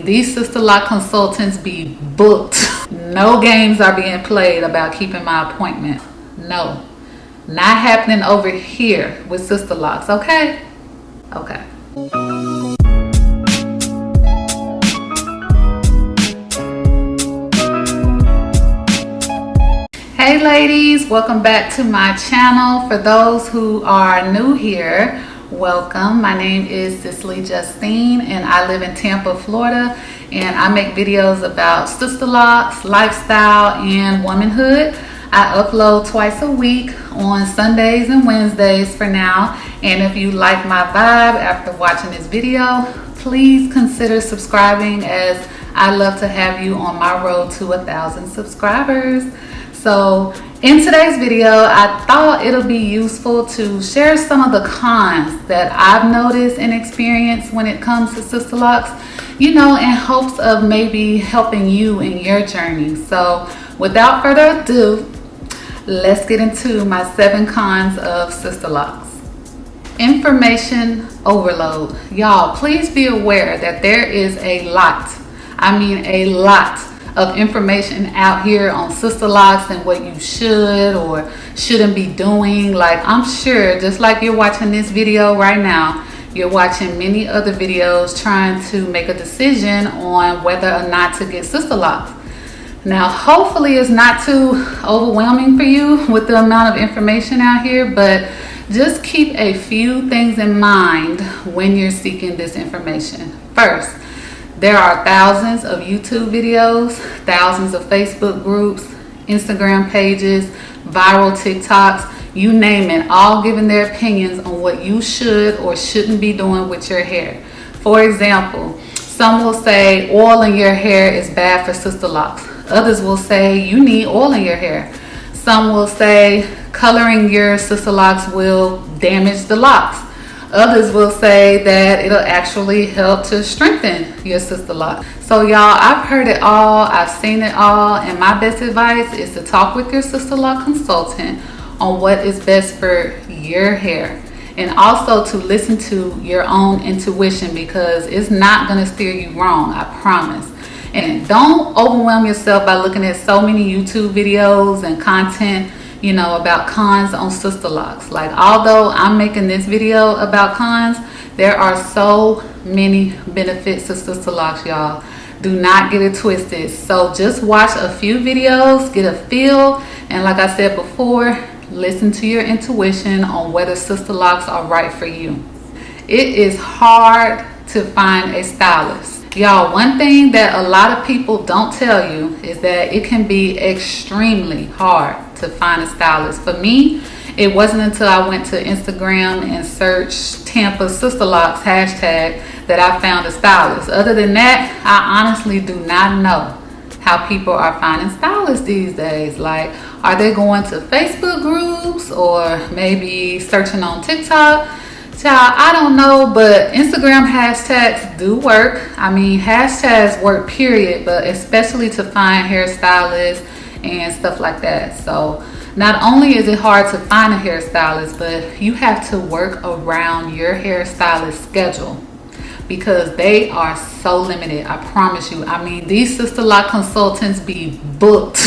these Sister Lock consultants be booked. No games are being played about keeping my appointment. No, not happening over here with Sister Locks, okay? Okay. Hey ladies, welcome back to my channel. For those who are new here, welcome. My name is Cicely Justine and I live in Tampa, Florida, and I make videos about sister locks, lifestyle, and womanhood. I upload twice a week on Sundays and Wednesdays for now, and if you like my vibe after watching this video, please consider subscribing, as I love to have you on my road to 1,000 subscribers. So in today's video, I thought it'll be useful to share some of the cons that I've noticed and experienced when it comes to sister locks, you know, in hopes of maybe helping you in your journey. So without further ado, let's get into my 7 cons of sister locks. Information overload. Y'all, please be aware that there is a lot, I mean a lot, of information out here on sister locks and what you should or shouldn't be doing. Like, I'm sure just like you're watching this video right now, you're watching many other videos trying to make a decision on whether or not to get sister locks. Now, hopefully it's not too overwhelming for you with the amount of information out here, but just keep a few things in mind when you're seeking this information. First, there are thousands of YouTube videos, thousands of Facebook groups, Instagram pages, viral TikToks, you name it, all giving their opinions on what you should or shouldn't be doing with your hair. For example, some will say oil in your hair is bad for sister locks. Others will say you need oil in your hair. Some will say coloring your sister locks will damage the locks. Others will say that it'll actually help to strengthen your sister lock. So y'all, I've heard it all, I've seen it all, and my best advice is to talk with your sister lock consultant on what is best for your hair, and also to listen to your own intuition, because it's not going to steer you wrong, I promise. And don't overwhelm yourself by looking at so many YouTube videos and content, you know, about cons on sister locks. Like, although I'm making this video about cons, there are so many benefits to sister locks, y'all. Do not get it twisted. So just watch a few videos, get a feel, and like I said before, listen to your intuition on whether sister locks are right for you. It is hard to find a stylist. Y'all, one thing that a lot of people don't tell you is that it can be extremely hard to find a stylist. For me, it wasn't until I went to Instagram and searched Tampa Sister Locks hashtag that I found a stylist. Other than that, I honestly do not know how people are finding stylists these days. Like, are they going to Facebook groups or maybe searching on TikTok? Child, I don't know, but Instagram hashtags do work. I mean, hashtags work, period, but especially to find hairstylists and stuff like that. So not only is it hard to find a hairstylist, but you have to work around your hairstylist schedule, because they are so limited, I promise you. I mean, these sister lock consultants be booked.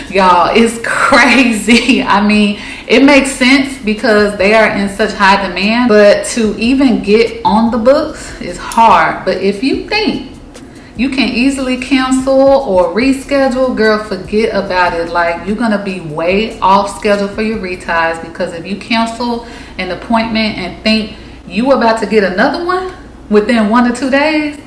Y'all, it's crazy. I mean, it makes sense because they are in such high demand, but to even get on the books is hard. But if you think you can easily cancel or reschedule, girl, forget about it. Like, you're gonna be way off schedule for your reties, because if you cancel an appointment and think you about to get another one within 1 to 2 days,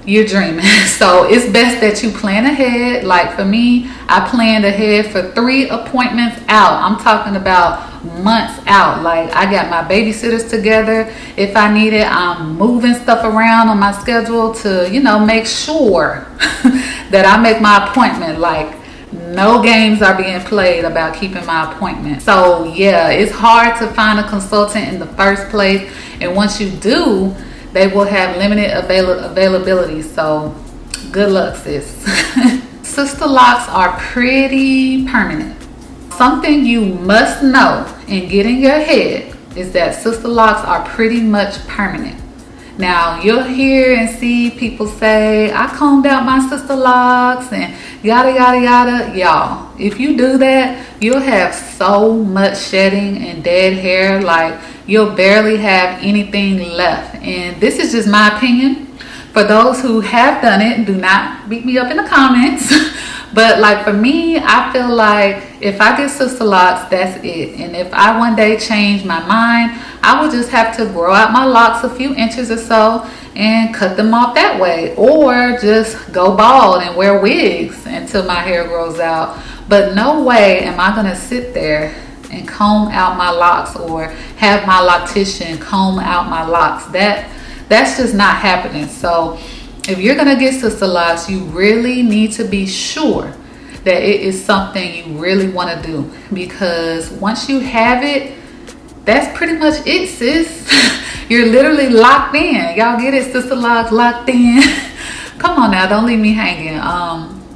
you're dreaming. So it's best that you plan ahead. Like for me, I planned ahead for 3 appointments out. I'm talking about months out. Like, I got my babysitters together. If I need it, I'm moving stuff around on my schedule to, you know, make sure that I make my appointment. Like, no games are being played about keeping my appointment. So yeah, it's hard to find a consultant in the first place, and once you do, they will have limited availability. So good luck, sis. Sister locks are pretty permanent. Something you must know and get in your head is that sister locks are pretty much permanent. Now, you'll hear and see people say, I combed out my sister locks and yada, yada, yada. Y'all, if you do that, you'll have so much shedding and dead hair, like you'll barely have anything left. And this is just my opinion. For those who have done it, do not beat me up in the comments. But like for me, I feel like if I get sister locks, that's it. And if I one day change my mind, I will just have to grow out my locks a few inches or so and cut them off that way. Or just go bald and wear wigs until my hair grows out. But no way am I gonna sit there and comb out my locks or have my loctician comb out my locks. That's just not happening. So if you're gonna get sister locks, you really need to be sure that it is something you really want to do, because once you have it, that's pretty much it, sis. You're literally locked in. Y'all get it? Sister locks, locked in. Come on now, don't leave me hanging.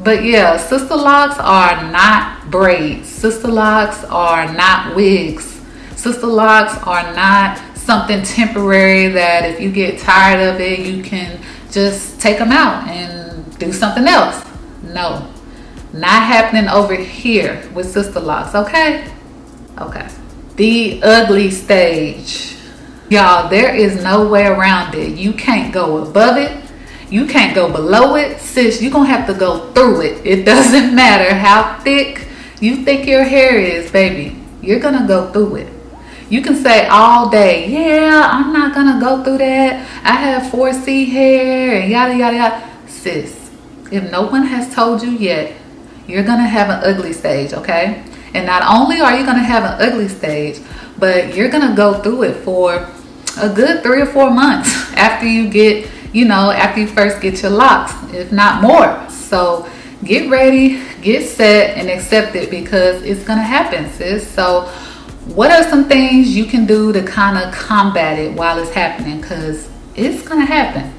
But yeah, sister locks are not braids. Sister locks are not wigs. Sister locks are not something temporary that if you get tired of it, you can just take them out and do something else. No, not happening over here with sister locks. Okay. The ugly stage, y'all. There is no way around it. You can't go above it, you can't go below it, sis. You're gonna have to go through it. It doesn't matter how thick you think your hair is, baby, you're gonna go through it. You can say all day, yeah, I'm not gonna go through that, I have 4C hair and yada yada yada. Sis, if no one has told you yet, you're gonna have an ugly stage, okay? And not only are you gonna have an ugly stage, but you're gonna go through it for a good 3 or 4 months after you get, after you first get your locks, if not more. So get ready, get set, and accept it, because it's gonna happen, sis. So what are some things you can do to kind of combat it while it's happening? Because it's going to happen.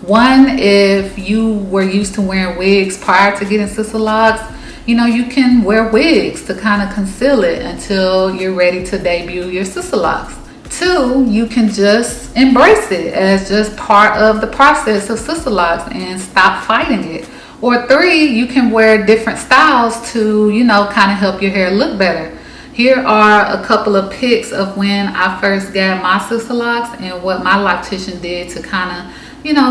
One, if you were used to wearing wigs prior to getting sister locks, you can wear wigs to kind of conceal it until you're ready to debut your sister locks. Two, you can just embrace it as just part of the process of sister locks and stop fighting it. Or three, you can wear different styles to, kind of help your hair look better. Here are a couple of pics of when I first got my sister locks and what my loctician did to kind of,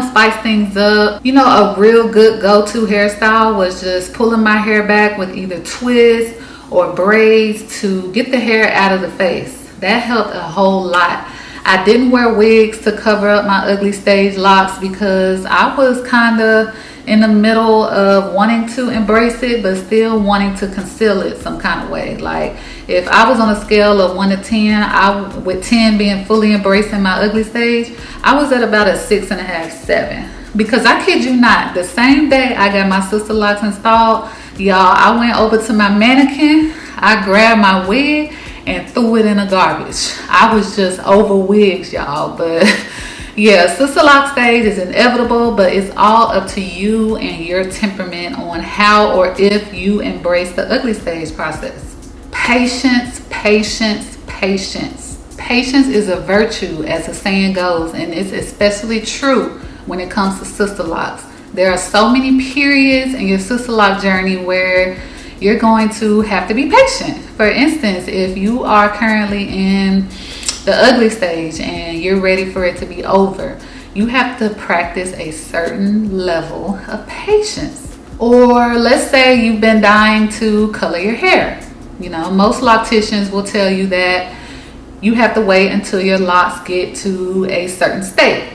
spice things up. A real good go-to hairstyle was just pulling my hair back with either twists or braids to get the hair out of the face. That helped a whole lot. I didn't wear wigs to cover up my ugly stage locks because I was kind of in the middle of wanting to embrace it but still wanting to conceal it some kind of way. Like if I was on a scale of 1 to 10, with 10 being fully embracing my ugly stage, I was at about a 6.5, 7. Because I kid you not, the same day I got my sister locks installed, y'all, I went over to my mannequin, I grabbed my wig and threw it in the garbage. I was just over wigs, y'all. But yeah, sister lock stage is inevitable, but it's all up to you and your temperament on how or if you embrace the ugly stage process. Patience, patience, patience. Patience is a virtue, as the saying goes, and it's especially true when it comes to sister locks. There are so many periods in your sister lock journey where you're going to have to be patient. For instance, if you are currently in the ugly stage and you're ready for it to be over, you have to practice a certain level of patience. Or let's say you've been dying to color your hair. Most locticians will tell you that you have to wait until your locks get to a certain state,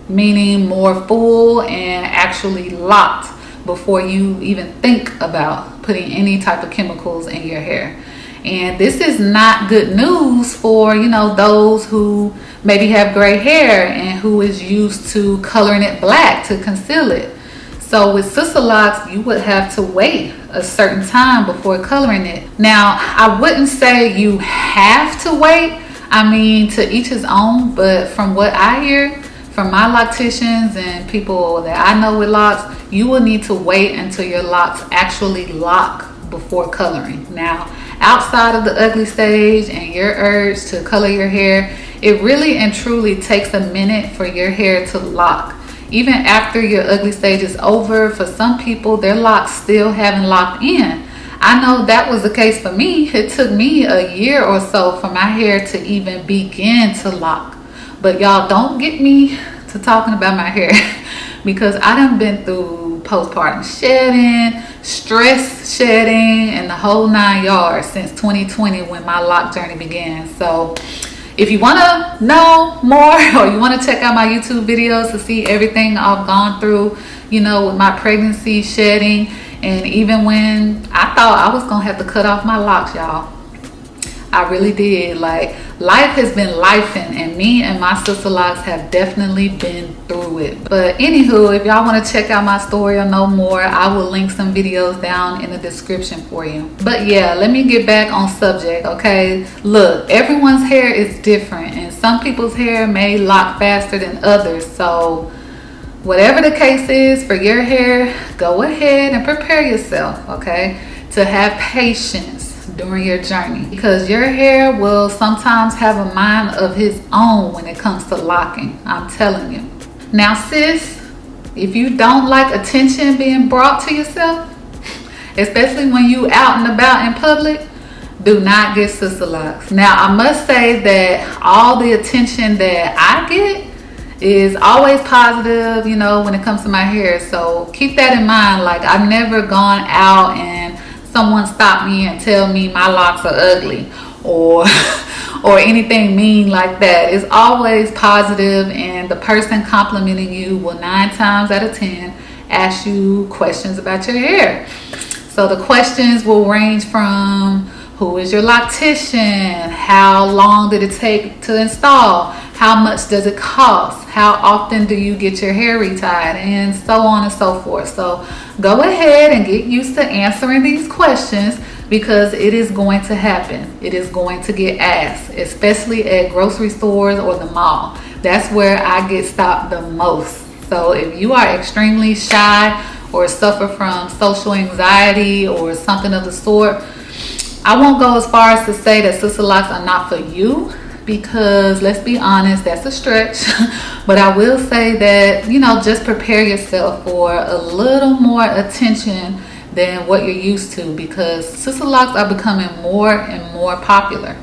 meaning more full and actually locked, before you even think about putting any type of chemicals in your hair. And this is not good news for, those who maybe have gray hair and who is used to coloring it black to conceal it. So with sister locks, you would have to wait a certain time before coloring it. Now, I wouldn't say you have to wait. I mean, to each his own, but from what I hear from my locticians and people that I know with locks, you will need to wait until your locks actually lock before coloring. Now, outside of the ugly stage and your urge to color your hair, It really and truly takes a minute for your hair to lock. Even after your ugly stage is over, for some people, their locks still haven't locked in. I know that was the case for me. It took me a year or so for my hair to even begin to lock. But y'all, don't get me to talking about my hair because I done been through postpartum shedding, stress shedding, and the whole 9 yards since 2020 when my lock journey began. So if you want to know more or you want to check out my YouTube videos to see everything I've gone through, you know, with my pregnancy, shedding, and even when I thought I was going to have to cut off my locks, y'all, I really did. Like, life has been lifing, and me and my Sisterlocks have definitely been through it. But anywho, if y'all want to check out my story or know more, I will link some videos down in the description for you. But yeah, let me get back on subject, okay? Look, everyone's hair is different, and some people's hair may lock faster than others. So whatever the case is for your hair, go ahead and prepare yourself, okay, to have patience during your journey, because your hair will sometimes have a mind of its own when it comes to locking. I'm telling you. Now, sis, if you don't like attention being brought to yourself, especially when you out and about in public, do not get Sisterlocks. Now, I must say that all the attention that I get is always positive, you know, when it comes to my hair. So keep that in mind. Like, I've never gone out and someone stop me and tell me my locks are ugly or or anything mean like that. It's always positive, and the person complimenting you will 9 times out of 10 ask you questions about your hair. So the questions will range from who is your loctician, how long did it take to install, how much does it cost, how often do you get your hair retied, and so on and so forth. So go ahead and get used to answering these questions, because it is going to happen. It is going to get asked, especially at grocery stores or the mall. That's where I get stopped the most. So if you are extremely shy or suffer from social anxiety or something of the sort, I won't go as far as to say that Sisterlocks are not for you, because let's be honest, that's a stretch. But I will say that, you know, just prepare yourself for a little more attention than what you're used to, because Sisterlocks are becoming more and more popular.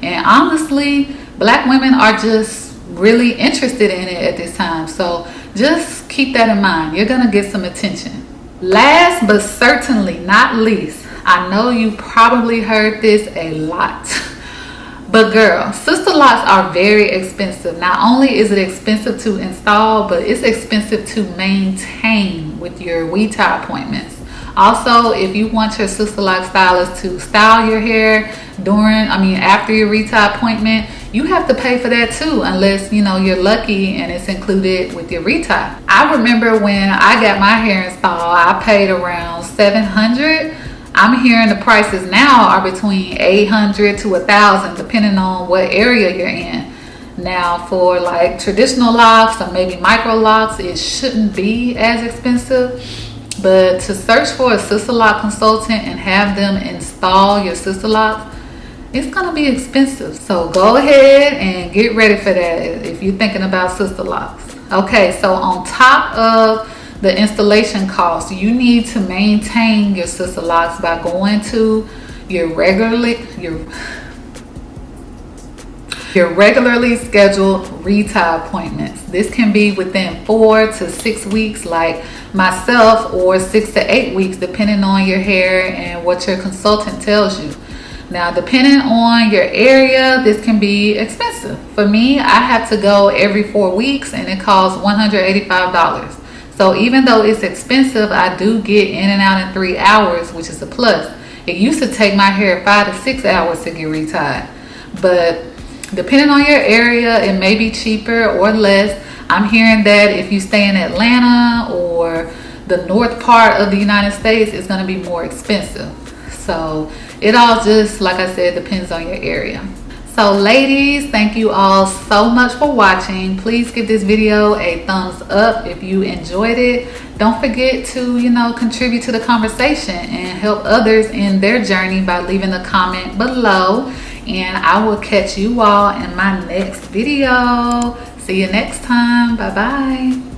And honestly, Black women are just really interested in it at this time. So just keep that in mind. You're going to get some attention. Last but certainly not least, I know you probably heard this a lot. But girl, Sisterlocks are very expensive. Not only is it expensive to install, but it's expensive to maintain with your retire appointments. Also, if you want your Sisterlocks stylist to style your hair after your retire appointment, you have to pay for that too, unless, you know, you're lucky and it's included with your retire. I remember when I got my hair installed, I paid around $700. I'm hearing the prices now are between $800 to $1,000, depending on what area you're in. Now, for like traditional locks or maybe micro locks, it shouldn't be as expensive. But to search for a Sisterlock consultant and have them install your Sisterlocks, it's gonna be expensive. So go ahead and get ready for that if you're thinking about Sisterlocks. Okay, so on top of the installation cost, you need to maintain your Sisterlocks by going to your regularly scheduled retire appointments. This can be within 4 to 6 weeks like myself, or 6 to 8 weeks depending on your hair and what your consultant tells you. Now, depending on your area, this can be expensive. For me, I have to go every 4 weeks and it costs $185. So even though it's expensive, I do get in and out in 3 hours, which is a plus. It used to take my hair 5 to 6 hours to get retied. But depending on your area, it may be cheaper or less. I'm hearing that if you stay in Atlanta or the north part of the United States, it's going to be more expensive. So it all just, like I said, depends on your area. So ladies, thank you all so much for watching. Please give this video a thumbs up if you enjoyed it. Don't forget to, contribute to the conversation and help others in their journey by leaving a comment below. and I will catch you all in my next video. See you next time. Bye bye.